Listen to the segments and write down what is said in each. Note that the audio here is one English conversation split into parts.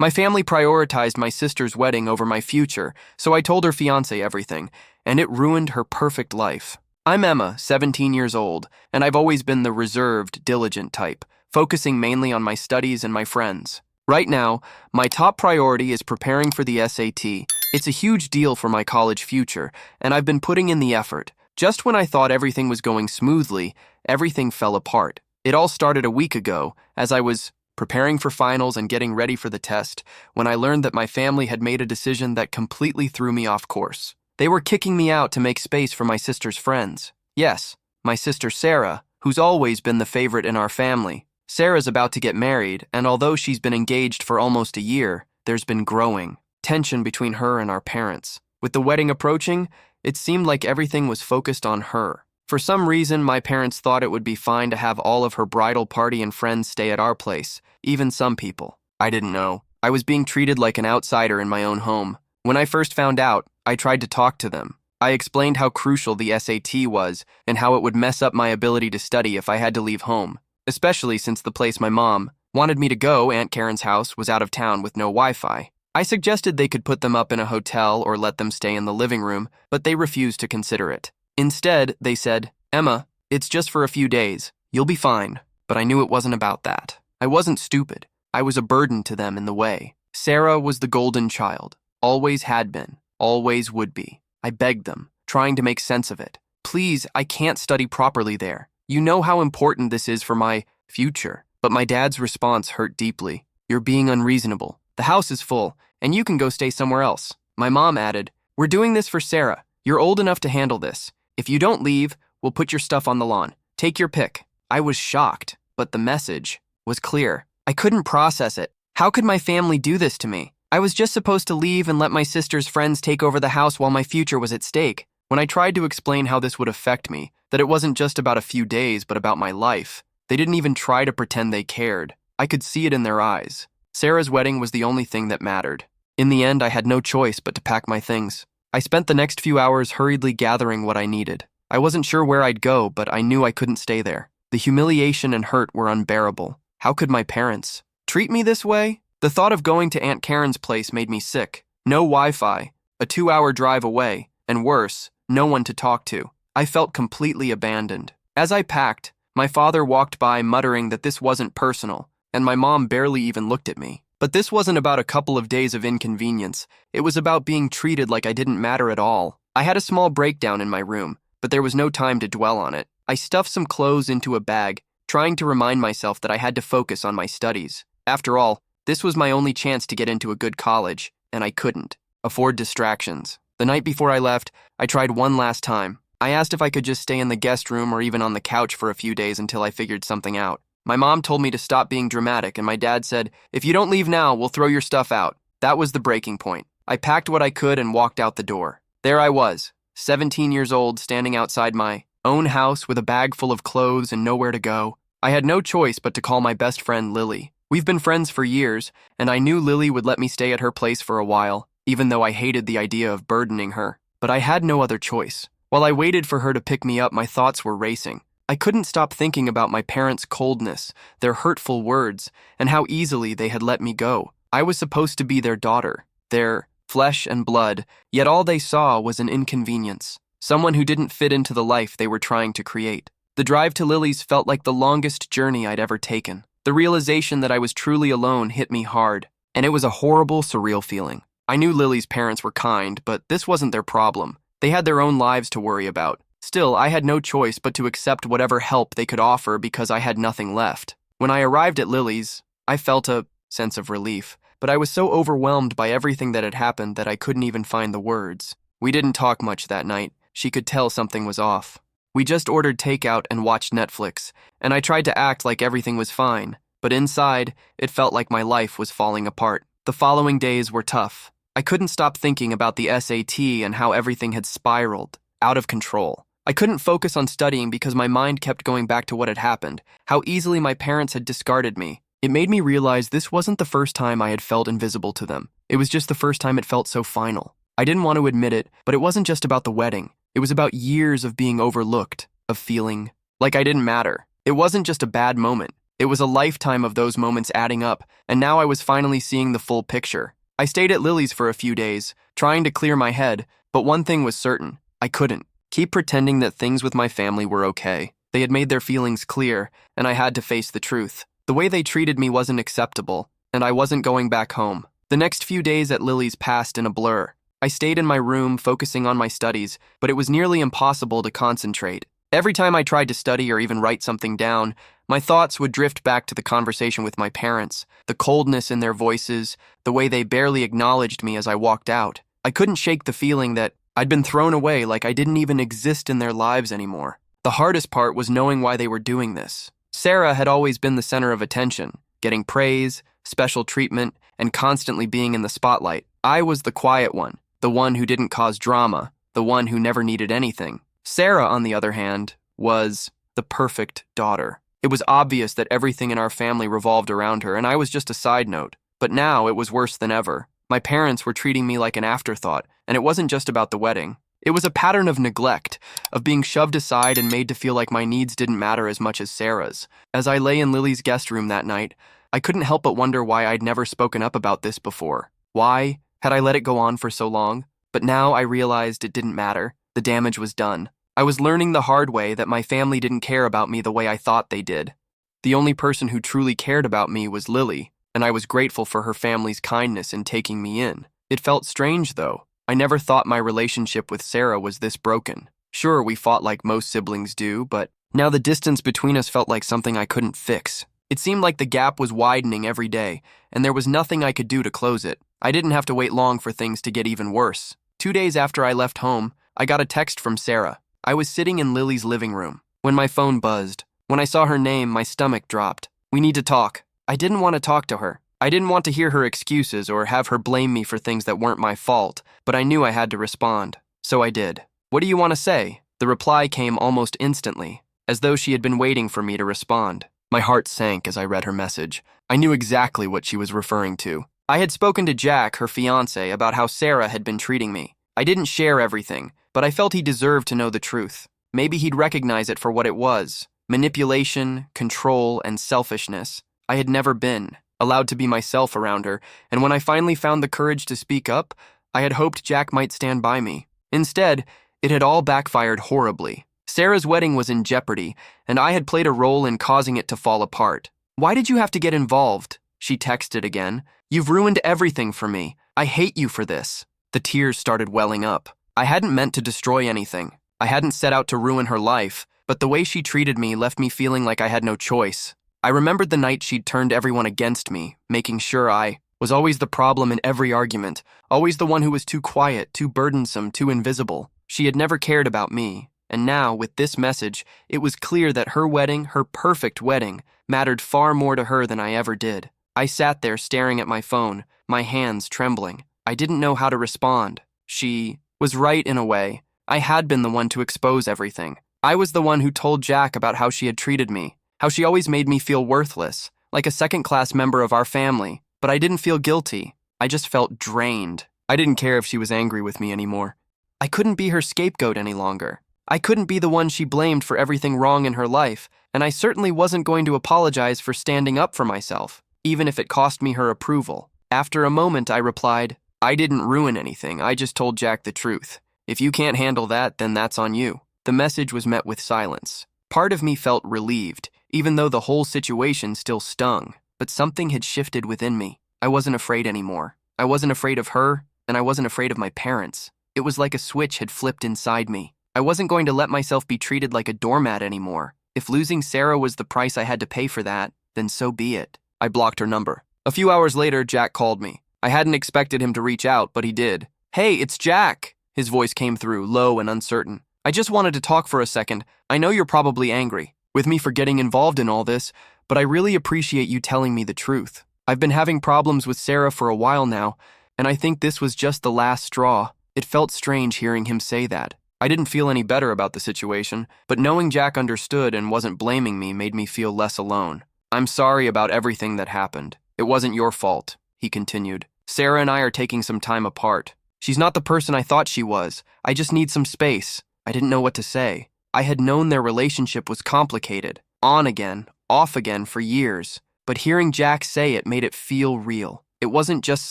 My family prioritized my sister's wedding over my future, so I told her fiancé everything, and it ruined her perfect life. I'm Emma, 17 years old, and I've always been the reserved, diligent type, focusing mainly on my studies and my friends. Right now, my top priority is preparing for the SAT. It's a huge deal for my college future, and I've been putting in the effort. Just when I thought everything was going smoothly, everything fell apart. It all started a week ago, as I was preparing for finals and getting ready for the test, when I learned that my family had made a decision that completely threw me off course. They were kicking me out to make space for my sister's friends. Yes, my sister Sarah, who's always been the favorite in our family. Sarah's about to get married, and although she's been engaged for almost a year, there's been growing tension between her and our parents. With the wedding approaching, it seemed like everything was focused on her. For some reason, my parents thought it would be fine to have all of her bridal party and friends stay at our place, even some people. I didn't know. I was being treated like an outsider in my own home. When I first found out, I tried to talk to them. I explained how crucial the SAT was and how it would mess up my ability to study if I had to leave home, especially since the place my mom wanted me to go, Aunt Karen's house, was out of town with no Wi-Fi. I suggested they could put them up in a hotel or let them stay in the living room, but they refused to consider it. Instead, they said, "Emma, it's just for a few days. You'll be fine." But I knew it wasn't about that. I wasn't stupid. I was a burden to them in the way. Sarah was the golden child. Always had been. Always would be. I begged them, trying to make sense of it. "Please, I can't study properly there. You know how important this is for my future." But my dad's response hurt deeply. "You're being unreasonable. The house is full, and you can go stay somewhere else." My mom added, "We're doing this for Sarah. You're old enough to handle this. If you don't leave, we'll put your stuff on the lawn. Take your pick." I was shocked, but the message was clear. I couldn't process it. How could my family do this to me? I was just supposed to leave and let my sister's friends take over the house while my future was at stake. When I tried to explain how this would affect me, that it wasn't just about a few days, but about my life, they didn't even try to pretend they cared. I could see it in their eyes. Sarah's wedding was the only thing that mattered. In the end, I had no choice but to pack my things. I spent the next few hours hurriedly gathering what I needed. I wasn't sure where I'd go, but I knew I couldn't stay there. The humiliation and hurt were unbearable. How could my parents treat me this way? The thought of going to Aunt Karen's place made me sick. No Wi-Fi, a 2-hour drive away, and worse, no one to talk to. I felt completely abandoned. As I packed, my father walked by muttering that this wasn't personal, and my mom barely even looked at me. But this wasn't about a couple of days of inconvenience. It was about being treated like I didn't matter at all. I had a small breakdown in my room, but there was no time to dwell on it. I stuffed some clothes into a bag, trying to remind myself that I had to focus on my studies. After all, this was my only chance to get into a good college, and I couldn't afford distractions. The night before I left, I tried one last time. I asked if I could just stay in the guest room or even on the couch for a few days until I figured something out. My mom told me to stop being dramatic, and my dad said, "If you don't leave now, we'll throw your stuff out." That was the breaking point. I packed what I could and walked out the door. There I was, 17 years old, standing outside my own house with a bag full of clothes and nowhere to go. I had no choice but to call my best friend Lily. We've been friends for years, and I knew Lily would let me stay at her place for a while, even though I hated the idea of burdening her. But I had no other choice. While I waited for her to pick me up, my thoughts were racing. I couldn't stop thinking about my parents' coldness, their hurtful words, and how easily they had let me go. I was supposed to be their daughter, their flesh and blood, yet all they saw was an inconvenience, someone who didn't fit into the life they were trying to create. The drive to Lily's felt like the longest journey I'd ever taken. The realization that I was truly alone hit me hard, and it was a horrible, surreal feeling. I knew Lily's parents were kind, but this wasn't their problem. They had their own lives to worry about. Still, I had no choice but to accept whatever help they could offer because I had nothing left. When I arrived at Lily's, I felt a sense of relief, but I was so overwhelmed by everything that had happened that I couldn't even find the words. We didn't talk much that night. She could tell something was off. We just ordered takeout and watched Netflix, and I tried to act like everything was fine, but inside, it felt like my life was falling apart. The following days were tough. I couldn't stop thinking about the SAT and how everything had spiraled out of control. I couldn't focus on studying because my mind kept going back to what had happened, how easily my parents had discarded me. It made me realize this wasn't the first time I had felt invisible to them. It was just the first time it felt so final. I didn't want to admit it, but it wasn't just about the wedding. It was about years of being overlooked, of feeling like I didn't matter. It wasn't just a bad moment. It was a lifetime of those moments adding up, and now I was finally seeing the full picture. I stayed at Lily's for a few days, trying to clear my head, but one thing was certain. I couldn't keep pretending that things with my family were okay. They had made their feelings clear, and I had to face the truth. The way they treated me wasn't acceptable, and I wasn't going back home. The next few days at Lily's passed in a blur. I stayed in my room, focusing on my studies, but it was nearly impossible to concentrate. Every time I tried to study or even write something down, my thoughts would drift back to the conversation with my parents, the coldness in their voices, the way they barely acknowledged me as I walked out. I couldn't shake the feeling that I'd been thrown away, like I didn't even exist in their lives anymore. The hardest part was knowing why they were doing this. Sarah had always been the center of attention, getting praise, special treatment, and constantly being in the spotlight. I was the quiet one, the one who didn't cause drama, the one who never needed anything. Sarah, on the other hand, was the perfect daughter. It was obvious that everything in our family revolved around her, and I was just a side note. But now it was worse than ever. My parents were treating me like an afterthought, and it wasn't just about the wedding. It was a pattern of neglect, of being shoved aside and made to feel like my needs didn't matter as much as Sarah's. As I lay in Lily's guest room that night, I couldn't help but wonder why I'd never spoken up about this before. Why had I let it go on for so long? But now I realized it didn't matter. The damage was done. I was learning the hard way that my family didn't care about me the way I thought they did. The only person who truly cared about me was Lily, and I was grateful for her family's kindness in taking me in. It felt strange, though. I never thought my relationship with Sarah was this broken. Sure, we fought like most siblings do, but now the distance between us felt like something I couldn't fix. It seemed like the gap was widening every day, and there was nothing I could do to close it. I didn't have to wait long for things to get even worse. 2 days after I left home, I got a text from Sarah. I was sitting in Lily's living room when my phone buzzed. When I saw her name, my stomach dropped. "We need to talk." I didn't want to talk to her. I didn't want to hear her excuses or have her blame me for things that weren't my fault, but I knew I had to respond. So I did. "What do you want to say?" The reply came almost instantly, as though she had been waiting for me to respond. My heart sank as I read her message. I knew exactly what she was referring to. I had spoken to Jack, her fiancé, about how Sarah had been treating me. I didn't share everything, but I felt he deserved to know the truth. Maybe he'd recognize it for what it was: manipulation, control, and selfishness. I had never been allowed to be myself around her, and when I finally found the courage to speak up, I had hoped Jack might stand by me. Instead, it had all backfired horribly. Sarah's wedding was in jeopardy, and I had played a role in causing it to fall apart. "Why did you have to get involved?" she texted again. "You've ruined everything for me. I hate you for this." The tears started welling up. I hadn't meant to destroy anything. I hadn't set out to ruin her life, but the way she treated me left me feeling like I had no choice. I remembered the night she'd turned everyone against me, making sure I was always the problem in every argument, always the one who was too quiet, too burdensome, too invisible. She had never cared about me, and now, with this message, it was clear that her wedding, her perfect wedding, mattered far more to her than I ever did. I sat there staring at my phone, my hands trembling. I didn't know how to respond. She was right in a way. I had been the one to expose everything. I was the one who told Jack about how she had treated me, how she always made me feel worthless, like a second-class member of our family. But I didn't feel guilty. I just felt drained. I didn't care if she was angry with me anymore. I couldn't be her scapegoat any longer. I couldn't be the one she blamed for everything wrong in her life, and I certainly wasn't going to apologize for standing up for myself, even if it cost me her approval. After a moment, I replied, "I didn't ruin anything. I just told Jack the truth. If you can't handle that, then that's on you." The message was met with silence. Part of me felt relieved, even though the whole situation still stung. But something had shifted within me. I wasn't afraid anymore. I wasn't afraid of her, and I wasn't afraid of my parents. It was like a switch had flipped inside me. I wasn't going to let myself be treated like a doormat anymore. If losing Sarah was the price I had to pay for that, then so be it. I blocked her number. A few hours later, Jack called me. I hadn't expected him to reach out, but he did. "Hey, it's Jack." His voice came through, low and uncertain. "I just wanted to talk for a second. I know you're probably angry with me for getting involved in all this, but I really appreciate you telling me the truth. I've been having problems with Sarah for a while now, and I think this was just the last straw." It felt strange hearing him say that. I didn't feel any better about the situation, but knowing Jack understood and wasn't blaming me made me feel less alone. "I'm sorry about everything that happened. It wasn't your fault," he continued. "Sarah and I are taking some time apart. She's not the person I thought she was. I just need some space." I didn't know what to say. I had known their relationship was complicated. On again, off again for years, but hearing Jack say it made it feel real. It wasn't just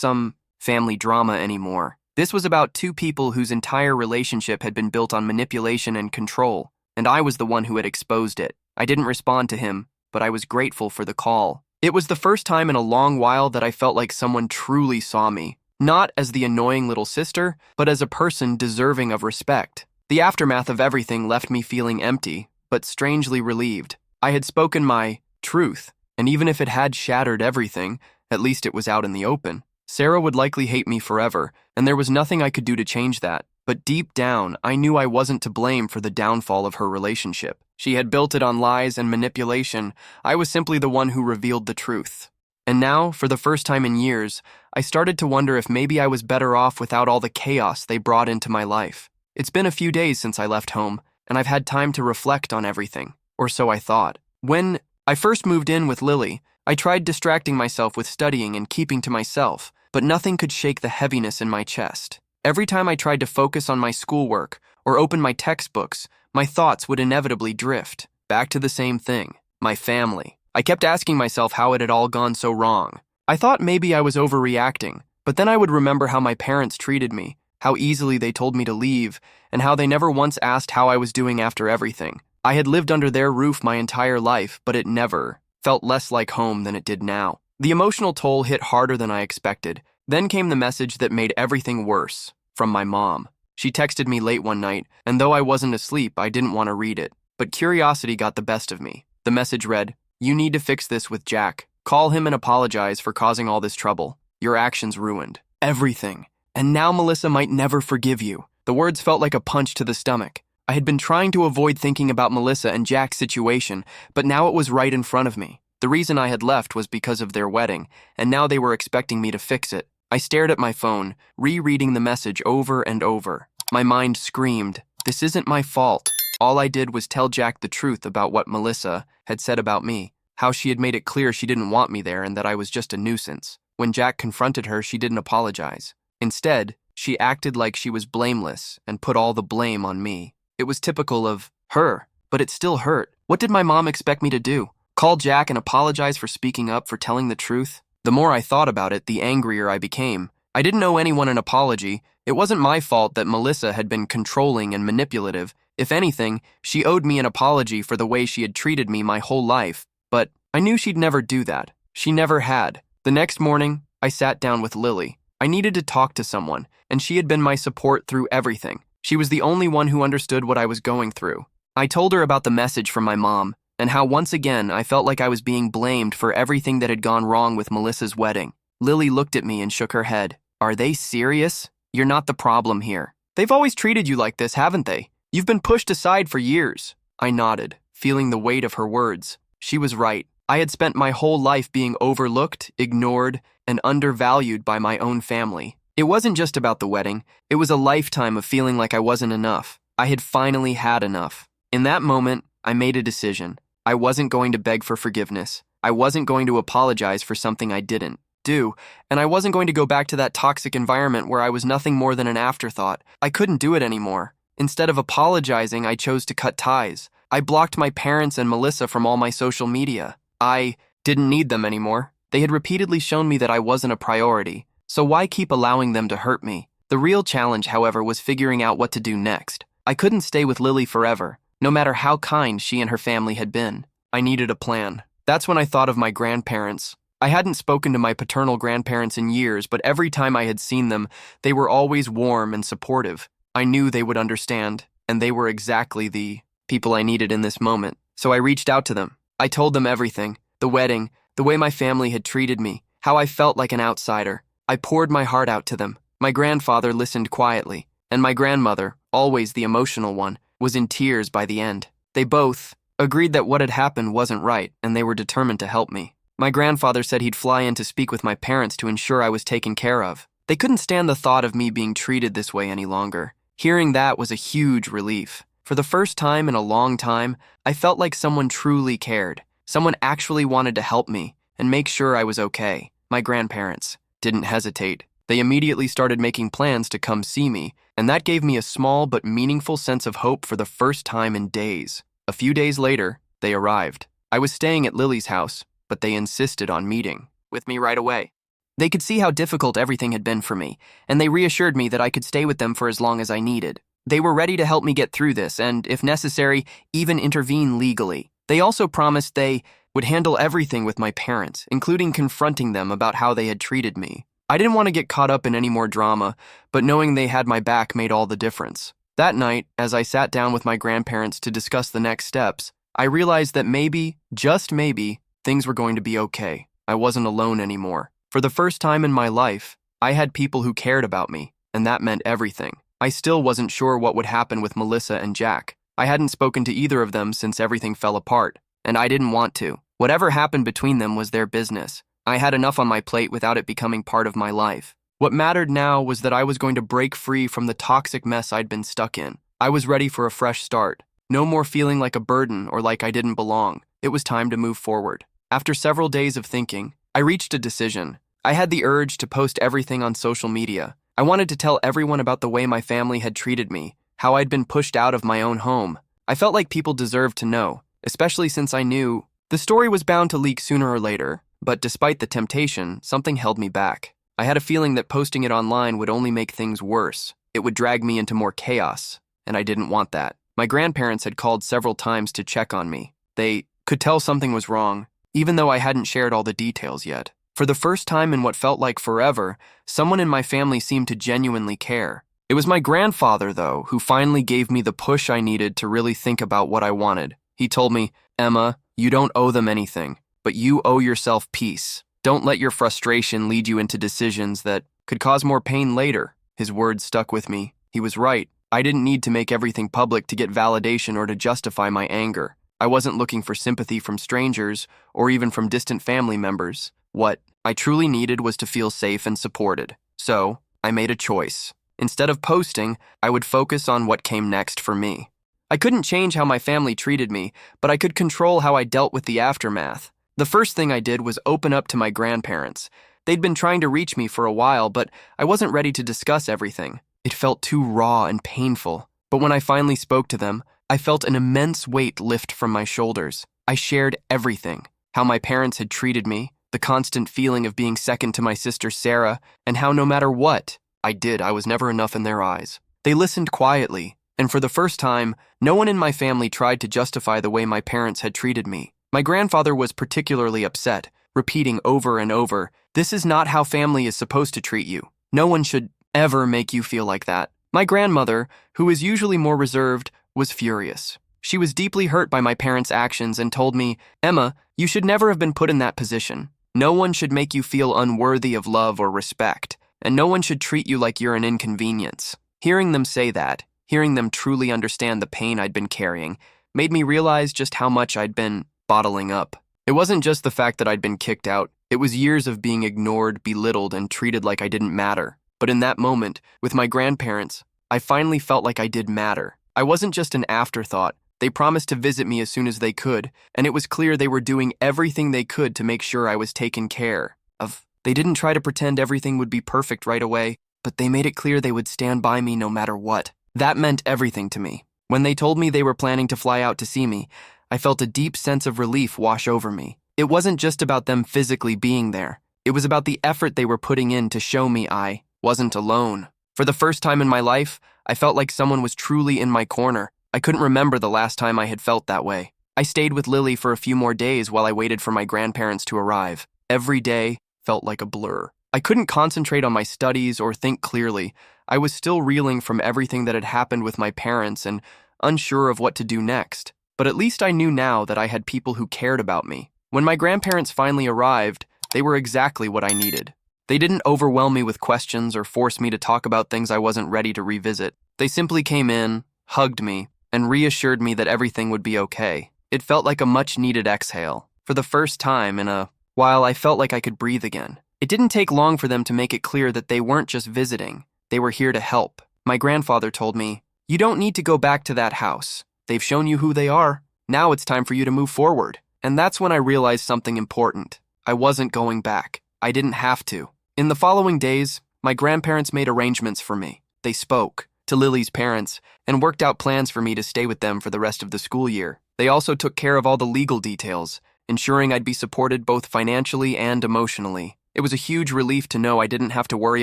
some family drama anymore. This was about two people whose entire relationship had been built on manipulation and control, and I was the one who had exposed it. I didn't respond to him, but I was grateful for the call. It was the first time in a long while that I felt like someone truly saw me, not as the annoying little sister, but as a person deserving of respect. The aftermath of everything left me feeling empty, but strangely relieved. I had spoken my truth, and even if it had shattered everything, at least it was out in the open. Sarah would likely hate me forever, and there was nothing I could do to change that. But deep down, I knew I wasn't to blame for the downfall of her relationship. She had built it on lies and manipulation. I was simply the one who revealed the truth. And now, for the first time in years, I started to wonder if maybe I was better off without all the chaos they brought into my life. It's been a few days since I left home, and I've had time to reflect on everything, or so I thought. When I first moved in with Lily, I tried distracting myself with studying and keeping to myself, but nothing could shake the heaviness in my chest. Every time I tried to focus on my schoolwork or open my textbooks, my thoughts would inevitably drift back to the same thing, my family. I kept asking myself how it had all gone so wrong. I thought maybe I was overreacting, but then I would remember how my parents treated me, how easily they told me to leave, and how they never once asked how I was doing after everything. I had lived under their roof my entire life, but it never felt less like home than it did now. The emotional toll hit harder than I expected. Then came the message that made everything worse, from my mom. She texted me late one night, and though I wasn't asleep, I didn't want to read it. But curiosity got the best of me. The message read, "You need to fix this with Jack. Call him and apologize for causing all this trouble. Your actions ruined everything. And now Melissa might never forgive you." The words felt like a punch to the stomach. I had been trying to avoid thinking about Melissa and Jack's situation, but now it was right in front of me. The reason I had left was because of their wedding, and now they were expecting me to fix it. I stared at my phone, rereading the message over and over. My mind screamed, "This isn't my fault." All I did was tell Jack the truth about what Melissa had said about me, how she had made it clear she didn't want me there and that I was just a nuisance. When Jack confronted her, she didn't apologize. Instead, she acted like she was blameless and put all the blame on me. It was typical of her, but it still hurt. What did my mom expect me to do? Call Jack and apologize for speaking up, for telling the truth? The more I thought about it, the angrier I became. I didn't owe anyone an apology. It wasn't my fault that Melissa had been controlling and manipulative. If anything, she owed me an apology for the way she had treated me my whole life. But I knew she'd never do that. She never had. The next morning, I sat down with Lily. I needed to talk to someone, and she had been my support through everything. She was the only one who understood what I was going through. I told her about the message from my mom, and how once again I felt like I was being blamed for everything that had gone wrong with Melissa's wedding. Lily looked at me and shook her head. "Are they serious? You're not the problem here. They've always treated you like this, haven't they? You've been pushed aside for years." I nodded, feeling the weight of her words. She was right. I had spent my whole life being overlooked, ignored, and undervalued by my own family. It wasn't just about the wedding. It was a lifetime of feeling like I wasn't enough. I had finally had enough. In that moment, I made a decision. I wasn't going to beg for forgiveness. I wasn't going to apologize for something I didn't do, and I wasn't going to go back to that toxic environment where I was nothing more than an afterthought. I couldn't do it anymore. Instead of apologizing, I chose to cut ties. I blocked my parents and Melissa from all my social media. I didn't need them anymore. They had repeatedly shown me that I wasn't a priority, so why keep allowing them to hurt me? The real challenge, however, was figuring out what to do next. I couldn't stay with Lily forever, no matter how kind she and her family had been. I needed a plan. That's when I thought of my grandparents. I hadn't spoken to my paternal grandparents in years, but every time I had seen them, they were always warm and supportive. I knew they would understand, and they were exactly the people I needed in this moment. So I reached out to them. I told them everything, the wedding, the way my family had treated me, how I felt like an outsider. I poured my heart out to them. My grandfather listened quietly, and my grandmother, always the emotional one, was in tears by the end. They both agreed that what had happened wasn't right, and they were determined to help me. My grandfather said he'd fly in to speak with my parents to ensure I was taken care of. They couldn't stand the thought of me being treated this way any longer. Hearing that was a huge relief. For the first time in a long time, I felt like someone truly cared. Someone actually wanted to help me and make sure I was okay. My grandparents didn't hesitate. They immediately started making plans to come see me, and that gave me a small but meaningful sense of hope for the first time in days. A few days later, they arrived. I was staying at Lily's house, but they insisted on meeting with me right away. They could see how difficult everything had been for me, and they reassured me that I could stay with them for as long as I needed. They were ready to help me get through this and, if necessary, even intervene legally. They also promised they would handle everything with my parents, including confronting them about how they had treated me. I didn't want to get caught up in any more drama, but knowing they had my back made all the difference. That night, as I sat down with my grandparents to discuss the next steps, I realized that maybe, just maybe, things were going to be okay. I wasn't alone anymore. For the first time in my life, I had people who cared about me, and that meant everything. I still wasn't sure what would happen with Melissa and Jack. I hadn't spoken to either of them since everything fell apart, and I didn't want to. Whatever happened between them was their business. I had enough on my plate without it becoming part of my life. What mattered now was that I was going to break free from the toxic mess I'd been stuck in. I was ready for a fresh start. No more feeling like a burden or like I didn't belong. It was time to move forward. After several days of thinking, I reached a decision. I had the urge to post everything on social media. I wanted to tell everyone about the way my family had treated me, how I'd been pushed out of my own home. I felt like people deserved to know, especially since I knew the story was bound to leak sooner or later, but despite the temptation, something held me back. I had a feeling that posting it online would only make things worse. It would drag me into more chaos, and I didn't want that. My grandparents had called several times to check on me. They could tell something was wrong, even though I hadn't shared all the details yet. For the first time in what felt like forever, someone in my family seemed to genuinely care. It was my grandfather, though, who finally gave me the push I needed to really think about what I wanted. He told me, "Emma, you don't owe them anything, but you owe yourself peace. Don't let your frustration lead you into decisions that could cause more pain later." His words stuck with me. He was right. I didn't need to make everything public to get validation or to justify my anger. I wasn't looking for sympathy from strangers or even from distant family members. What I truly needed was to feel safe and supported. So, I made a choice. Instead of posting, I would focus on what came next for me. I couldn't change how my family treated me, but I could control how I dealt with the aftermath. The first thing I did was open up to my grandparents. They'd been trying to reach me for a while, but I wasn't ready to discuss everything. It felt too raw and painful. But when I finally spoke to them, I felt an immense weight lift from my shoulders. I shared everything. How my parents had treated me, the constant feeling of being second to my sister Sarah, and how no matter what I did, I was never enough in their eyes. They listened quietly, and for the first time, no one in my family tried to justify the way my parents had treated me. My grandfather was particularly upset, repeating over and over, "This is not how family is supposed to treat you. No one should ever make you feel like that." My grandmother, who is usually more reserved, was furious. She was deeply hurt by my parents' actions and told me, "Emma, you should never have been put in that position. No one should make you feel unworthy of love or respect, and no one should treat you like you're an inconvenience." Hearing them say that, hearing them truly understand the pain I'd been carrying, made me realize just how much I'd been bottling up. It wasn't just the fact that I'd been kicked out, it was years of being ignored, belittled, and treated like I didn't matter. But in that moment, with my grandparents, I finally felt like I did matter. I wasn't just an afterthought. They promised to visit me as soon as they could, and it was clear they were doing everything they could to make sure I was taken care of. They didn't try to pretend everything would be perfect right away, but they made it clear they would stand by me no matter what. That meant everything to me. When they told me they were planning to fly out to see me, I felt a deep sense of relief wash over me. It wasn't just about them physically being there. It was about the effort they were putting in to show me I wasn't alone. For the first time in my life, I felt like someone was truly in my corner. I couldn't remember the last time I had felt that way. I stayed with Lily for a few more days while I waited for my grandparents to arrive. Every day felt like a blur. I couldn't concentrate on my studies or think clearly. I was still reeling from everything that had happened with my parents and unsure of what to do next. But at least I knew now that I had people who cared about me. When my grandparents finally arrived, they were exactly what I needed. They didn't overwhelm me with questions or force me to talk about things I wasn't ready to revisit. They simply came in, hugged me, and reassured me that everything would be okay. It felt like a much-needed exhale. For the first time in a while, I felt like I could breathe again. It didn't take long for them to make it clear that they weren't just visiting. They were here to help. My grandfather told me, "You don't need to go back to that house. They've shown you who they are. Now it's time for you to move forward." And that's when I realized something important. I wasn't going back. I didn't have to. In the following days, my grandparents made arrangements for me. They spoke. to Lily's parents and worked out plans for me to stay with them for the rest of the school year. They also took care of all the legal details, ensuring I'd be supported both financially and emotionally. It was a huge relief to know I didn't have to worry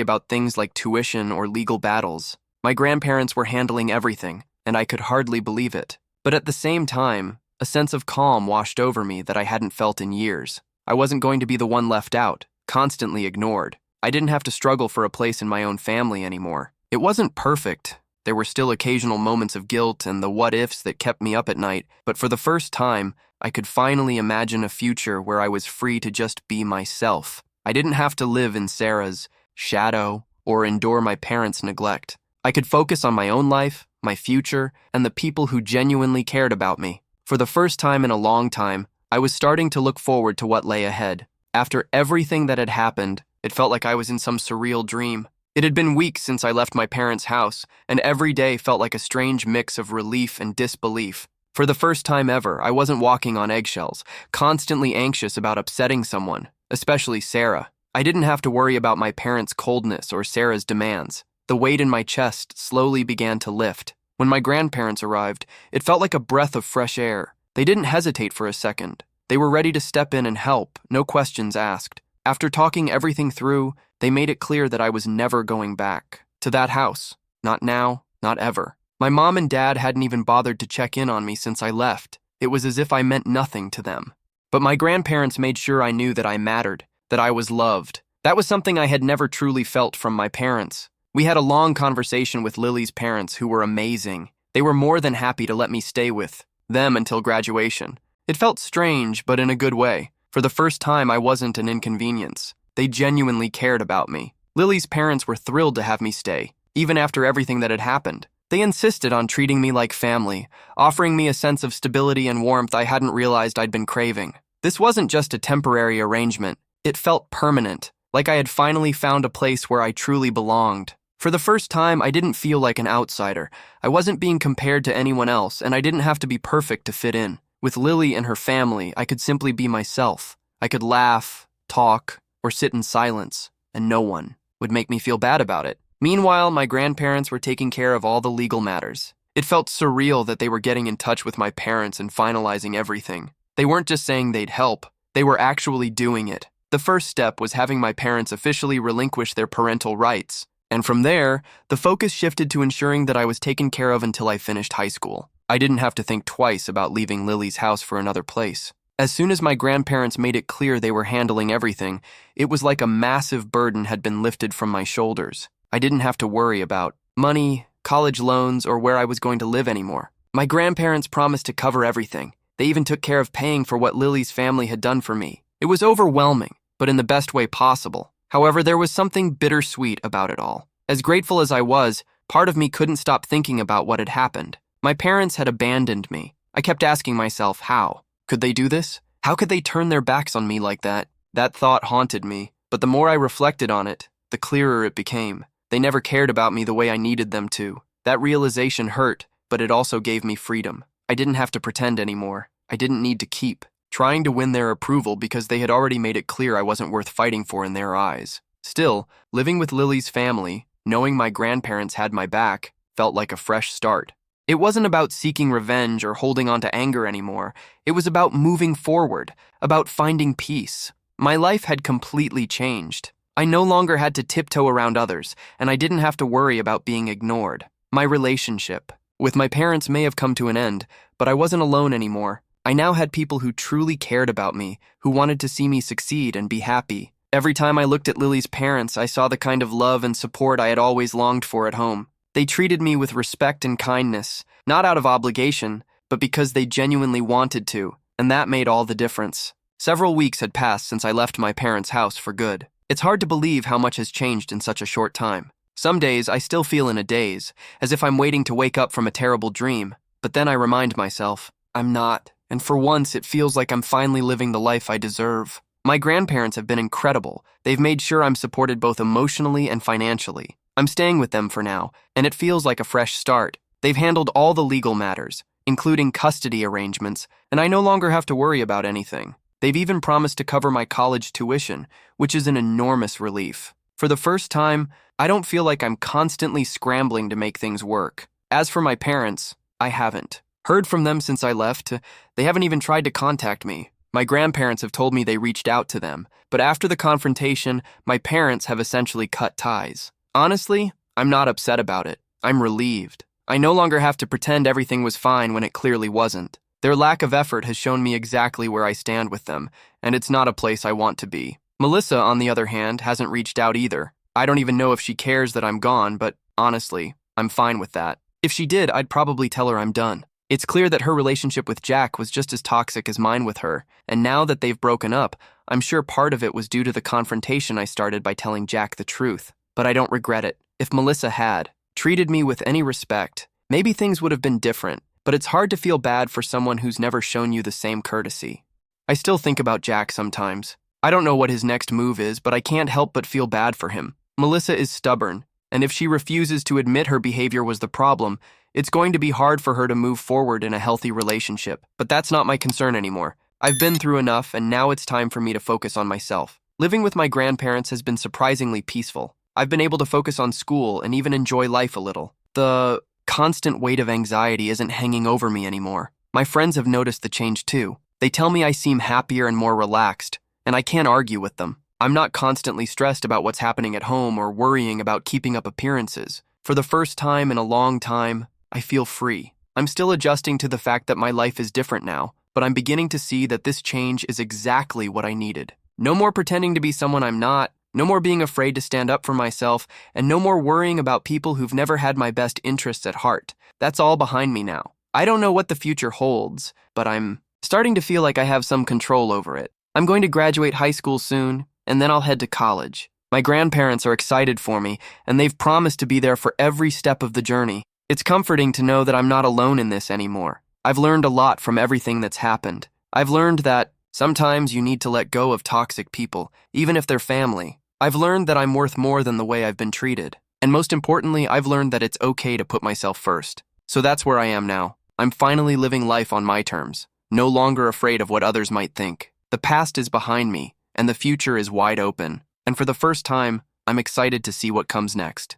about things like tuition or legal battles. My grandparents were handling everything, and I could hardly believe it. But at the same time, a sense of calm washed over me that I hadn't felt in years. I wasn't going to be the one left out, constantly ignored. I didn't have to struggle for a place in my own family anymore. It wasn't perfect. There were still occasional moments of guilt and the what-ifs that kept me up at night, but for the first time, I could finally imagine a future where I was free to just be myself. I didn't have to live in Sarah's shadow or endure my parents' neglect. I could focus on my own life, my future, and the people who genuinely cared about me. For the first time in a long time, I was starting to look forward to what lay ahead. After everything that had happened, it felt like I was in some surreal dream. It had been weeks since I left my parents' house, and every day felt like a strange mix of relief and disbelief. For the first time ever, I wasn't walking on eggshells, constantly anxious about upsetting someone, especially Sarah. I didn't have to worry about my parents' coldness or Sarah's demands. The weight in my chest slowly began to lift. When my grandparents arrived, it felt like a breath of fresh air. They didn't hesitate for a second. They were ready to step in and help, no questions asked. After talking everything through, they made it clear that I was never going back to that house. Not now, not ever. My mom and dad hadn't even bothered to check in on me since I left. It was as if I meant nothing to them. But my grandparents made sure I knew that I mattered, that I was loved. That was something I had never truly felt from my parents. We had a long conversation with Lily's parents, who were amazing. They were more than happy to let me stay with them until graduation. It felt strange, but in a good way. For the first time, I wasn't an inconvenience. They genuinely cared about me. Lily's parents were thrilled to have me stay, even after everything that had happened. They insisted on treating me like family, offering me a sense of stability and warmth I hadn't realized I'd been craving. This wasn't just a temporary arrangement. It felt permanent, like I had finally found a place where I truly belonged. For the first time, I didn't feel like an outsider. I wasn't being compared to anyone else, and I didn't have to be perfect to fit in. With Lily and her family, I could simply be myself. I could laugh, talk, or sit in silence, and no one would make me feel bad about it. Meanwhile, my grandparents were taking care of all the legal matters. It felt surreal that they were getting in touch with my parents and finalizing everything. They weren't just saying they'd help, they were actually doing it. The first step was having my parents officially relinquish their parental rights. And from there, the focus shifted to ensuring that I was taken care of until I finished high school. I didn't have to think twice about leaving Lily's house for another place. As soon as my grandparents made it clear they were handling everything, it was like a massive burden had been lifted from my shoulders. I didn't have to worry about money, college loans, or where I was going to live anymore. My grandparents promised to cover everything. They even took care of paying for what Lily's family had done for me. It was overwhelming, but in the best way possible. However, there was something bittersweet about it all. As grateful as I was, part of me couldn't stop thinking about what had happened. My parents had abandoned me. I kept asking myself, how? Could they do this? How could they turn their backs on me like that? That thought haunted me, but the more I reflected on it, the clearer it became. They never cared about me the way I needed them to. That realization hurt, but it also gave me freedom. I didn't have to pretend anymore. I didn't need to keep trying to win their approval because they had already made it clear I wasn't worth fighting for in their eyes. Still, living with Lily's family, knowing my grandparents had my back, felt like a fresh start. It wasn't about seeking revenge or holding on to anger anymore. It was about moving forward, about finding peace. My life had completely changed. I no longer had to tiptoe around others, and I didn't have to worry about being ignored. My relationship with my parents may have come to an end, but I wasn't alone anymore. I now had people who truly cared about me, who wanted to see me succeed and be happy. Every time I looked at Lily's parents, I saw the kind of love and support I had always longed for at home. They treated me with respect and kindness, not out of obligation, but because they genuinely wanted to, and that made all the difference. Several weeks had passed since I left my parents' house for good. It's hard to believe how much has changed in such a short time. Some days I still feel in a daze, as if I'm waiting to wake up from a terrible dream, but then I remind myself, I'm not, and for once it feels like I'm finally living the life I deserve. My grandparents have been incredible. They've made sure I'm supported both emotionally and financially. I'm staying with them for now, and it feels like a fresh start. They've handled all the legal matters, including custody arrangements, and I no longer have to worry about anything. They've even promised to cover my college tuition, which is an enormous relief. For the first time, I don't feel like I'm constantly scrambling to make things work. As for my parents, I haven't heard from them since I left. They haven't even tried to contact me. My grandparents have told me they reached out to them, but after the confrontation, my parents have essentially cut ties. Honestly, I'm not upset about it. I'm relieved. I no longer have to pretend everything was fine when it clearly wasn't. Their lack of effort has shown me exactly where I stand with them, and it's not a place I want to be. Melissa, on the other hand, hasn't reached out either. I don't even know if she cares that I'm gone, but honestly, I'm fine with that. If she did, I'd probably tell her I'm done. It's clear that her relationship with Jack was just as toxic as mine with her, and now that they've broken up, I'm sure part of it was due to the confrontation I started by telling Jack the truth. But I don't regret it. If Melissa had treated me with any respect, maybe things would have been different, but it's hard to feel bad for someone who's never shown you the same courtesy. I still think about Jack sometimes. I don't know what his next move is, but I can't help but feel bad for him. Melissa is stubborn, and if she refuses to admit her behavior was the problem, it's going to be hard for her to move forward in a healthy relationship. But that's not my concern anymore. I've been through enough, and now it's time for me to focus on myself. Living with my grandparents has been surprisingly peaceful. I've been able to focus on school and even enjoy life a little. The constant weight of anxiety isn't hanging over me anymore. My friends have noticed the change too. They tell me I seem happier and more relaxed, and I can't argue with them. I'm not constantly stressed about what's happening at home or worrying about keeping up appearances. For the first time in a long time, I feel free. I'm still adjusting to the fact that my life is different now, but I'm beginning to see that this change is exactly what I needed. No more pretending to be someone I'm not, no more being afraid to stand up for myself, and no more worrying about people who've never had my best interests at heart. That's all behind me now. I don't know what the future holds, but I'm starting to feel like I have some control over it. I'm going to graduate high school soon, and then I'll head to college. My grandparents are excited for me, and they've promised to be there for every step of the journey. It's comforting to know that I'm not alone in this anymore. I've learned a lot from everything that's happened. I've learned that sometimes you need to let go of toxic people, even if they're family. I've learned that I'm worth more than the way I've been treated. And most importantly, I've learned that it's okay to put myself first. So that's where I am now. I'm finally living life on my terms, no longer afraid of what others might think. The past is behind me, and the future is wide open. And for the first time, I'm excited to see what comes next.